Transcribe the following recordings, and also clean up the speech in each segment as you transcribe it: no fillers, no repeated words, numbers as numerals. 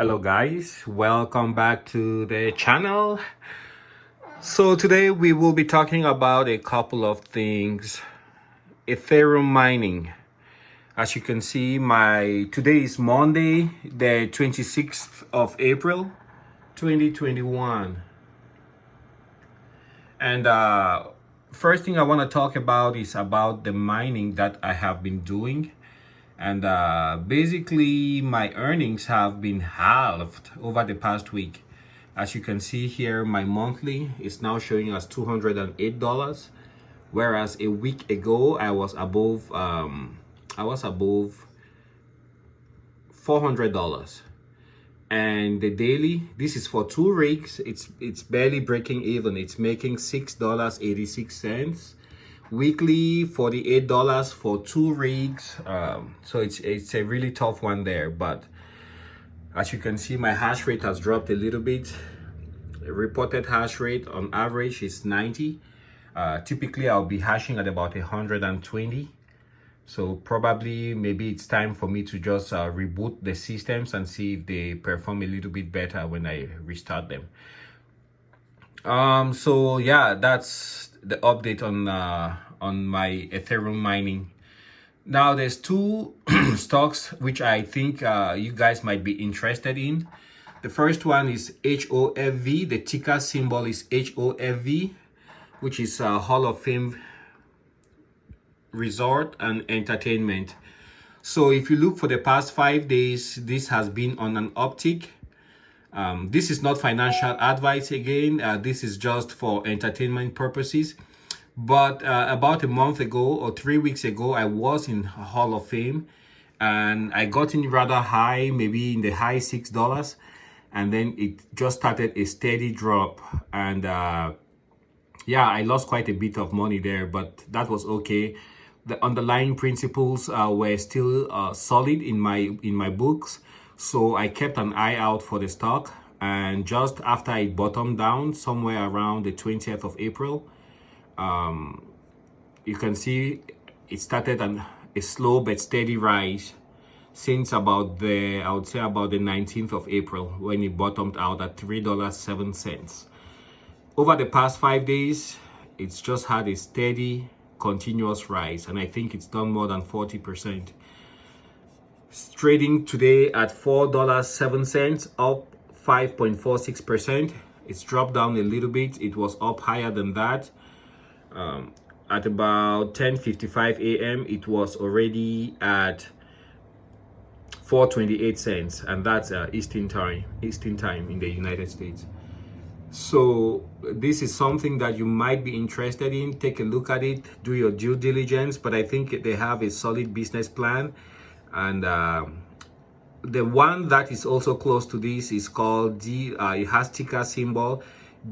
Hello guys, welcome back to the channel. So today we will be talking about a couple of things. Ethereum mining. As you can see, today is Monday, the 26th of April 2021. And first thing I want to talk about is about the mining that I have been doing. And basically my earnings have been halved over the past week. As you can see here, my monthly is now showing us $208, whereas a week ago I was above $400. And the daily, this is for 2 rigs, it's barely breaking even. It's making $6.86. Weekly, $48 for 2 rigs. So it's a really tough one there. But as you can see, my hash rate has dropped a little bit. The reported hash rate on average is 90. Typically I'll be hashing at about 120. So probably maybe it's time for me to just reboot the systems and see if they perform a little bit better when I restart them. So yeah, that's the update on my Ethereum mining. Now there's 2 stocks which I think you guys might be interested in. The first one is HOFV. The ticker symbol is HOFV, which is Hall of Fame Resort and Entertainment. So if you look for the past 5 days, this has been on an uptick. This is not financial advice again. This is just for entertainment purposes. But about a month ago or 3 weeks ago, I was in Hall of Fame and I got in rather high, maybe in the high $6. And then it just started a steady drop. And yeah, I lost quite a bit of money there, but that was okay. The underlying principles were still solid in my books. So I kept an eye out for the stock, and just after it bottomed down somewhere around the 20th of April, you can see it started a slow but steady rise since about I would say about the 19th of April, when it bottomed out at $3.07. Over the past 5 days, it's just had a steady, continuous rise, and I think it's done more than 40%. It's trading today at $4.07, up 5.46%. It's dropped down a little bit. It was up higher than that. At about 10:55 a.m. it was already at 4.28 cents, and that's Eastern time in the United States. So this is something that you might be interested in. Take a look at it, do your due diligence, but I think they have a solid business plan. And the one that is also close to this is called it has ticker symbol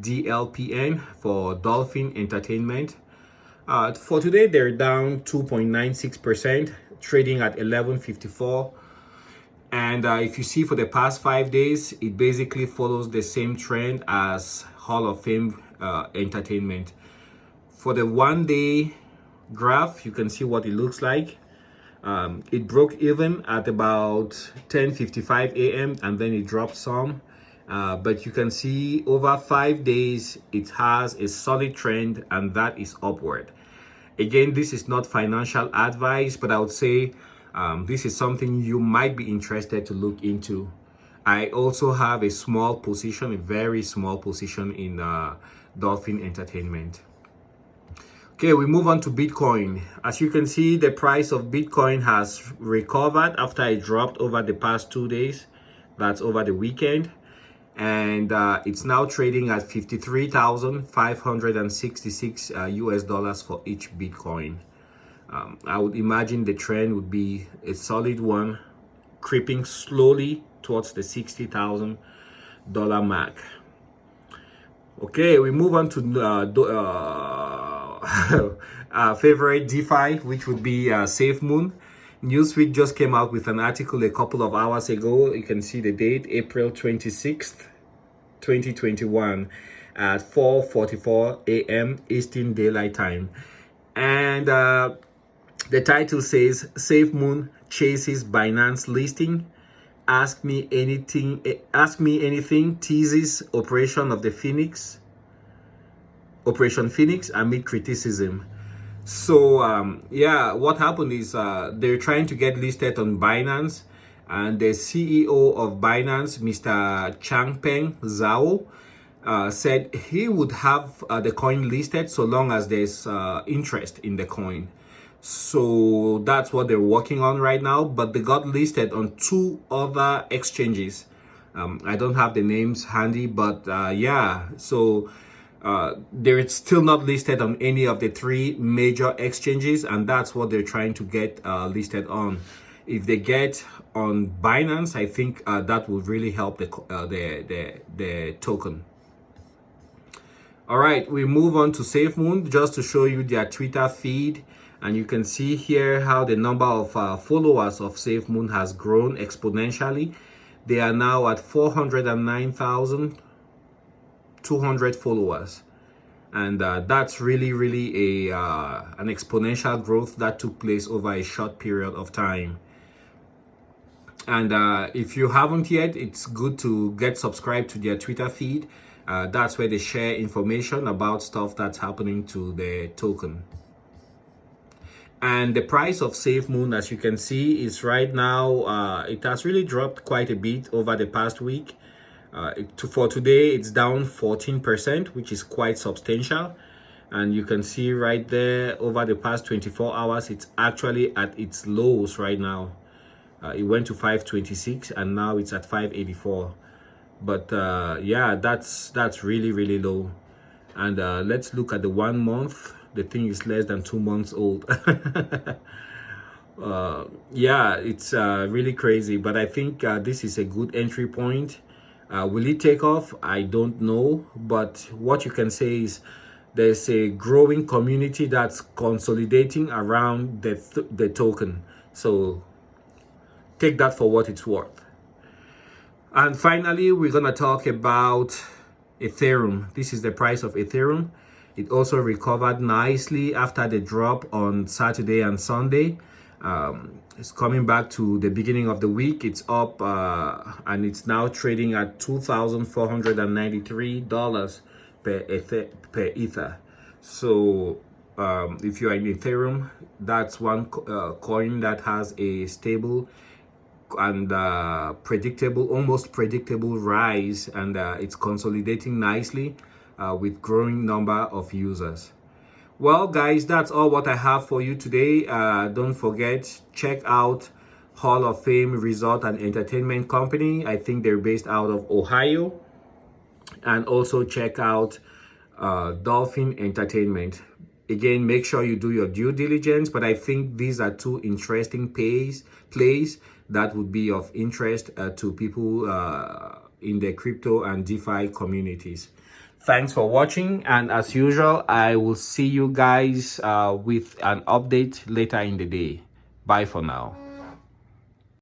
DLPN for Dolphin Entertainment. For today, they're down 2.96%, trading at 11.54. And if you see for the past 5 days, it basically follows the same trend as Hall of Fame Entertainment. For the 1-day graph, you can see what it looks like. It broke even at about 10:55 a.m. and then it dropped some. But you can see over 5 days, it has a solid trend, and that is upward. Again, this is not financial advice, but I would say this is something you might be interested to look into. I also have a small position, a very small position in Dolphin Entertainment. Okay, we move on to Bitcoin. As you can see, the price of Bitcoin has recovered after it dropped over the past 2 days. That's over the weekend. And it's now trading at 53,566 US dollars for each Bitcoin. I would imagine the trend would be a solid one, creeping slowly towards the $60,000 mark. Okay, we move on to our favorite DeFi, which would be Safemoon. Newsweek just came out with an article a couple of hours ago. You can see the date, April 26th, 2021 at 4:44 a.m. Eastern Daylight Time. And the title says, Safemoon chases Binance listing Ask Me Anything, teases Operation Phoenix amid criticism. So yeah, what happened is they're trying to get listed on Binance, and the CEO of Binance, Mr. Changpeng Zhao, said he would have the coin listed so long as there's interest in the coin. So that's what they're working on right now, but they got listed on 2 other exchanges. I don't have the names handy, but yeah, so they're still not listed on any of the 3 major exchanges, and that's what they're trying to get listed on. If they get on Binance, I think that would really help the token. All right, we move on to Safemoon just to show you their Twitter feed. And you can see here how the number of followers of Safemoon has grown exponentially. They are now at 409,200 followers. And that's really an exponential growth that took place over a short period of time. And if you haven't yet, it's good to get subscribed to their Twitter feed. That's where they share information about stuff that's happening to the token. And the price of Safemoon, as you can see, is right now, it has really dropped quite a bit over the past week. For today, it's down 14%, which is quite substantial. And you can see right there, over the past 24 hours, it's actually at its lows right now. It went to 526 and now it's at 584. But yeah, that's really low. And let's look at the 1 month. The thing is less than 2 months old. Yeah, it's really crazy, but I think this is a good entry point. Will it take off? I don't know, but what you can say is there's a growing community that's consolidating around the token. So take that for what it's worth. And finally, we're gonna talk about Ethereum. This is the price of Ethereum. It also recovered nicely after the drop on Saturday and Sunday. It's coming back to the beginning of the week. It's up and it's now trading at $2,493 per Ether. So if you're in Ethereum, that's one coin that has a stable and almost predictable rise, and it's consolidating nicely with growing number of users. Well, guys, that's all what I have for you today. Don't forget, check out Hall of Fame Resort and Entertainment Company. I think they're based out of Ohio. And also check out Dolphin Entertainment. Again, make sure you do your due diligence, but I think these are 2 interesting plays that would be of interest to people in the crypto and DeFi communities. Thanks for watching, and as usual, I will see you guys with an update later in the day. Bye for now.